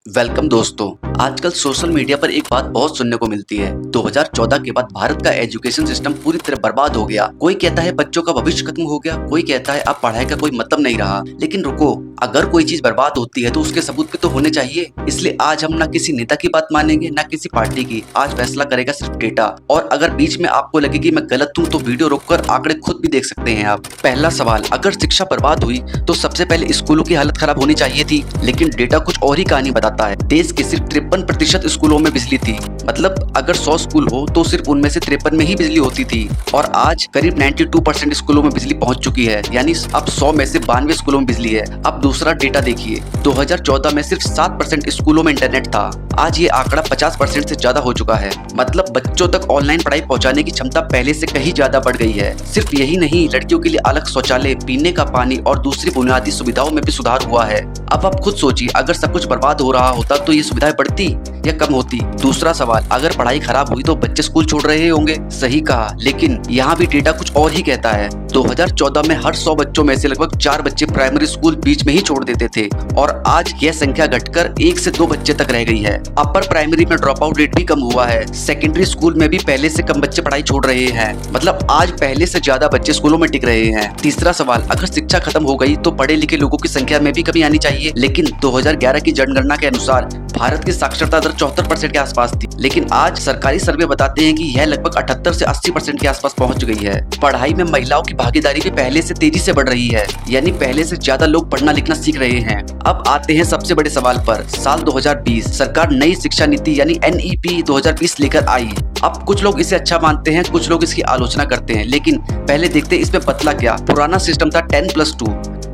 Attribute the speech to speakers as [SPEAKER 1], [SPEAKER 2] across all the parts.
[SPEAKER 1] Welcome दोस्तों। आजकल social media पर एक बात बहुत सुनने को मिलती है। 2014 के बाद भारत का एजुकेशन सिस्टम पूरी तरह बर्बाद हो गया। कोई कहता है बच्चों का भविष्य खत्म हो गया, कोई कहता है अब पढ़ाई का कोई मतलब नहीं रहा। लेकिन रुको, अगर कोई चीज बर्बाद होती है तो उसके सबूत भी तो होने चाहिए। इसलिए आज हम ना किसी नेता की बात मानेंगे ना किसी पार्टी की। आज फैसला करेगा सिर्फ डेटा। और अगर बीच में आपको लगे कि मैं गलत हूँ तो वीडियो रोककर आंकड़े खुद भी देख सकते हैं आप। पहला सवाल, अगर शिक्षा बर्बाद हुई तो सबसे पहले स्कूलों की हालत खराब होनी चाहिए थी। लेकिन डेटा कुछ और ही कहानी बताता है। देश के सिर्फ 53% स्कूलों में बिजली थी। मतलब अगर 100 स्कूल हो तो सिर्फ उनमें से 53 में ही बिजली होती थी। और आज करीब 92% स्कूलों में बिजली पहुंच चुकी है। यानी अब 100 में से 92 स्कूलों में बिजली है। अब दूसरा डेटा देखिए, 2014 में सिर्फ 7% स्कूलों में इंटरनेट था। आज ये आंकड़ा 50% से ज्यादा हो चुका है। मतलब बच्चों तक ऑनलाइन पढ़ाई पहुंचाने की क्षमता पहले से कहीं ज्यादा बढ़ गई है। सिर्फ यही नहीं, लड़कियों के लिए अलग शौचालय, पीने का पानी और दूसरी बुनियादी सुविधाओं में भी सुधार हुआ है। अब आप खुद सोचिए, अगर सब कुछ बर्बाद हो रहा होता तो ये सुविधाएं बढ़ती या कम होती। दूसरा सवाल, अगर पढ़ाई खराब हुई तो बच्चे स्कूल छोड़ रहे होंगे। सही कहा, लेकिन यहाँ भी डेटा कुछ और ही कहता है। 2014 में हर 100 बच्चों में से लगभग 4 बच्चे प्राइमरी स्कूल बीच में ही छोड़ देते थे। और आज यह संख्या घटकर 1 से 2 बच्चे तक रह गई है। अपर प्राइमरी में ड्रॉप आउट रेट भी कम हुआ है। सेकेंडरी स्कूल में भी पहले से कम बच्चे पढ़ाई छोड़ रहे हैं। मतलब आज पहले से ज्यादा बच्चे स्कूलों में टिक रहे हैं। तीसरा सवाल, अगर शिक्षा खत्म हो गई तो पढ़े लिखे लोगों की संख्या में भी कमी आनी चाहिए। लेकिन 2011 की जनगणना के अनुसार भारत की साक्षरता दर 74% के आसपास थी। लेकिन आज सरकारी सर्वे बताते हैं कि यह लगभग 78 से 80% के आसपास पहुंच गई है। पढ़ाई में महिलाओं की भागीदारी भी पहले से तेजी से बढ़ रही है। यानी पहले से ज्यादा लोग पढ़ना लिखना सीख रहे हैं। अब आते हैं सबसे बड़े सवाल पर। साल 2020 सरकार नई शिक्षा नीति यानी NEP 2020 लेकर आई। अब कुछ लोग इसे अच्छा मानते हैं, कुछ लोग इसकी आलोचना करते हैं। लेकिन पहले देखते हैं इसमें बदला क्या। पुराना सिस्टम था 10+2,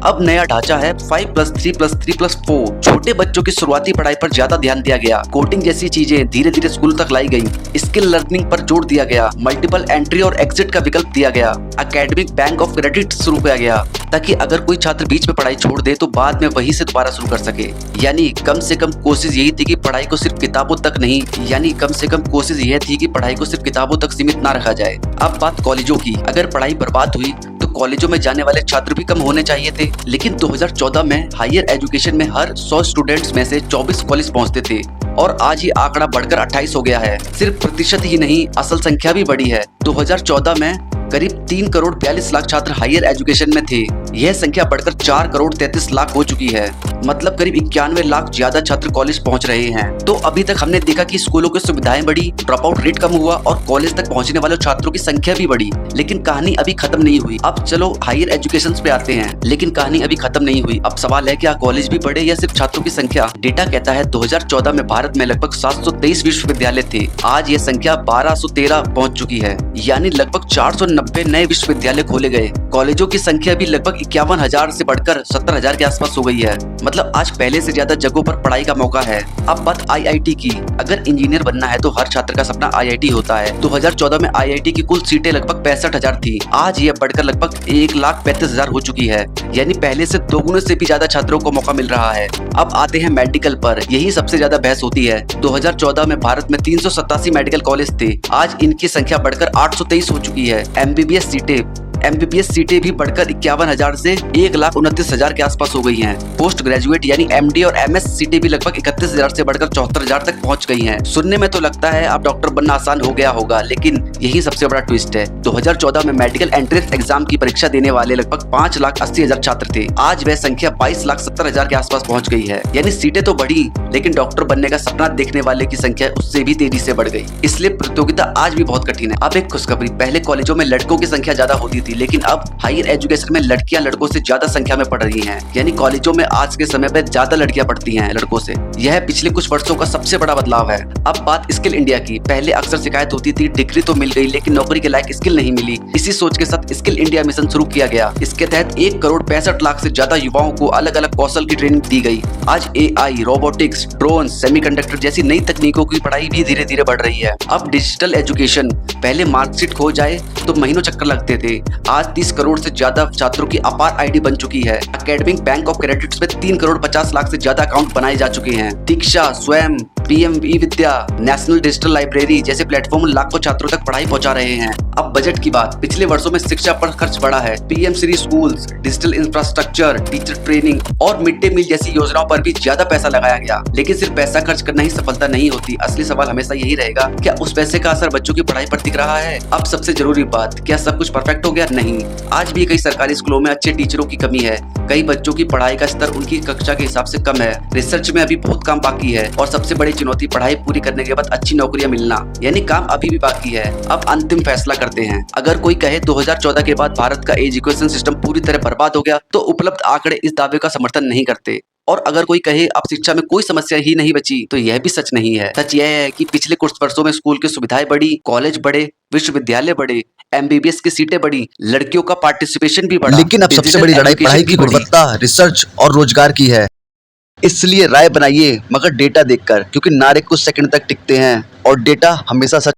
[SPEAKER 1] अब नया ढांचा है 5+3+3+4। छोटे बच्चों की शुरुआती पढ़ाई पर ज्यादा ध्यान दिया गया। कोडिंग जैसी चीजें धीरे धीरे स्कूल तक लाई गई। स्किल लर्निंग पर जोर दिया गया। मल्टीपल एंट्री और एग्जिट का विकल्प दिया गया। एकेडमिक बैंक ऑफ क्रेडिट शुरू किया गया, ताकि अगर कोई छात्र बीच में पढ़ाई छोड़ दे तो बाद में वहीं से दोबारा शुरू कर सके। यानी कम से कम कोशिश यही थी कि पढ़ाई को सिर्फ किताबों तक नहीं, यानी कम से कम कोशिश यह थी कि पढ़ाई को सिर्फ किताबों तक सीमित ना रखा जाए। अब बात कॉलेजों की। अगर पढ़ाई बर्बाद हुई तो कॉलेजों में जाने वाले छात्र भी कम होने चाहिए थे। लेकिन 2014 में हायर एजुकेशन में हर 100 स्टूडेंट्स में से 24 कॉलेज पहुंचते थे। और आज ये आंकड़ा बढ़कर 28 हो गया है। सिर्फ प्रतिशत ही नहीं, असल संख्या भी बढ़ी है। 2014 में करीब 3 करोड़ 42 लाख छात्र हायर एजुकेशन में थे। यह संख्या बढ़कर 4 करोड़ 33 लाख हो चुकी है। मतलब करीब 91 लाख ज्यादा छात्र कॉलेज पहुंच रहे हैं। तो अभी तक हमने देखा कि स्कूलों की सुविधाएं बढ़ी, ड्रॉप आउट रेट कम हुआ और कॉलेज तक पहुंचने वाले छात्रों की संख्या भी बढ़ी। लेकिन कहानी अभी खत्म नहीं हुई। अब चलो हायर एजुकेशन पे आते हैं। लेकिन कहानी अभी खत्म नहीं हुई। अब सवाल है, क्या कॉलेज भी बढ़े या सिर्फ छात्रों की संख्या? डेटा कहता है 2014 में भारत में लगभग 723 विश्वविद्यालय थे। आज ये संख्या 1213 पहुंच चुकी है। यानी लगभग 490 नए विश्वविद्यालय खोले गए। कॉलेजों की संख्या भी लगभग 51,000 से बढ़कर 70,000 के आसपास हो गई है। मतलब आज पहले से ज्यादा जगहों पर पढ़ाई का मौका है। अब बात IIT की। अगर इंजीनियर बनना है तो हर छात्र का सपना IIT होता है। 2014 में IIT की कुल सीटें लगभग 65,000 थी। आज यह बढ़कर लगभग 1,35,000 हो चुकी है। यानी पहले से 2 गुने से भी ज्यादा छात्रों को मौका मिल रहा है। अब आते हैं मेडिकल पर। यही सबसे ज्यादा बहस होती है। 2014 में भारत में 387 मेडिकल कॉलेज थे। आज इनकी संख्या बढ़कर 823 हो चुकी है। MBBS सीटें भी बढ़कर 51,000 से 1,29,000 के आसपास हो गई हैं। पोस्ट ग्रेजुएट यानी MD और MS सीटें भी लगभग 31,000 से बढ़कर 74,000 तक पहुंच गई हैं। सुनने में तो लगता है अब डॉक्टर बनना आसान हो गया होगा, लेकिन यही सबसे बड़ा ट्विस्ट है। 2014 में मेडिकल एंट्रेंस एग्जाम की परीक्षा देने वाले लगभग 5,80,000 छात्र थे। आज वह संख्या 22,70,000 के आसपास पहुंच गई है। यानी सीटें तो बढ़ी, लेकिन डॉक्टर बनने का सपना देखने वाले की संख्या उससे भी तेजी से बढ़ गई। इसलिए प्रतियोगिता आज भी बहुत कठिन है। अब एक खुशखबरी, पहले कॉलेजों में लड़कों की संख्या ज्यादा होती थी, लेकिन अब हायर एजुकेशन में लड़कियां लड़कों से ज्यादा संख्या में पढ़ रही हैं। यानी कॉलेजों में आज के समय में ज्यादा लड़कियां पढ़ती हैं लड़कों से। यह पिछले कुछ वर्षों का सबसे बड़ा बदलाव है। अब बात स्किल इंडिया की। पहले अक्सर शिकायत होती थी डिग्री तो मिल गई लेकिन नौकरी के लायक स्किल नहीं मिली। इसी सोच के साथ स्किल इंडिया मिशन शुरू किया गया। इसके तहत 1 करोड़ 65 लाख से ज्यादा युवाओं को अलग अलग कौशल की ट्रेनिंग दी गई। आज AI, रोबोटिक्स, ड्रोन, सेमीकंडक्टर जैसी नई तकनीकों की पढ़ाई भी धीरे धीरे बढ़ रही है। अब डिजिटल एजुकेशन। पहले मार्कशीट खो जाए तो महीनों चक्कर लगते थे। आज 30 करोड़ से ज्यादा छात्रों की अपार ID बन चुकी है। एकेडमिक बैंक ऑफ क्रेडिट में 3 करोड़ 50 लाख से ज्यादा अकाउंट बनाए जा चुके हैं। दीक्षा, स्वयं, पीएम ई विद्या, नेशनल डिजिटल लाइब्रेरी जैसे प्लेटफॉर्म लाखों छात्रों तक पढ़ाई पहुंचा रहे हैं। अब बजट की बात, पिछले वर्षों में शिक्षा पर खर्च बढ़ा है। PM Shri schools, digital infrastructure, teacher training और मिड डे मील जैसी योजनाओं पर भी ज्यादा पैसा लगाया गया। लेकिन सिर्फ पैसा खर्च करना ही सफलता नहीं होती। असली सवाल हमेशा यही रहेगा, क्या उस पैसे का असर बच्चों की पढ़ाई पर दिख रहा है? अब सबसे जरूरी बात, क्या सब कुछ परफेक्ट हो गया? नहीं, आज भी कई सरकारी स्कूलों में अच्छे टीचरों की कमी है। कई बच्चों की पढ़ाई का स्तर उनकी कक्षा के हिसाब से कम है। रिसर्च में अभी बहुत काम बाकी है और सबसे बड़ी चुनौती पढ़ाई पूरी करने के बाद अच्छी नौकरियां मिलना, यानी काम अभी भी बाकी है। अब अंतिम फैसला करते हैं। अगर कोई कहे 2014 के बाद भारत का एजुकेशन सिस्टम पूरी तरह बर्बाद हो गया, तो उपलब्ध आंकड़े इस दावे का समर्थन नहीं करते। और अगर कोई कहे अब शिक्षा में कोई समस्या ही नहीं बची, तो यह भी सच नहीं है। सच यह है कि पिछले कुछ वर्षों में स्कूल की सुविधाएं बढ़ी, कॉलेज बढ़े, विश्वविद्यालय बढ़े, एमबीबीएस की सीटें बढ़ी, लड़कियों का पार्टिसिपेशन भी बढ़ा।
[SPEAKER 2] लेकिन अब सबसे
[SPEAKER 1] डिजिटल
[SPEAKER 2] बड़ी लड़ाई
[SPEAKER 1] एजुकेशन
[SPEAKER 2] पढ़ाई
[SPEAKER 1] भी
[SPEAKER 2] की
[SPEAKER 1] बढ़ी।
[SPEAKER 2] गुणवत्ता, रिसर्च और रोजगार की है। इसलिए राय बनाइए मगर डेटा देखकर, क्योंकि नारे कुछ सेकंड तक टिकते हैं और डेटा हमेशा सच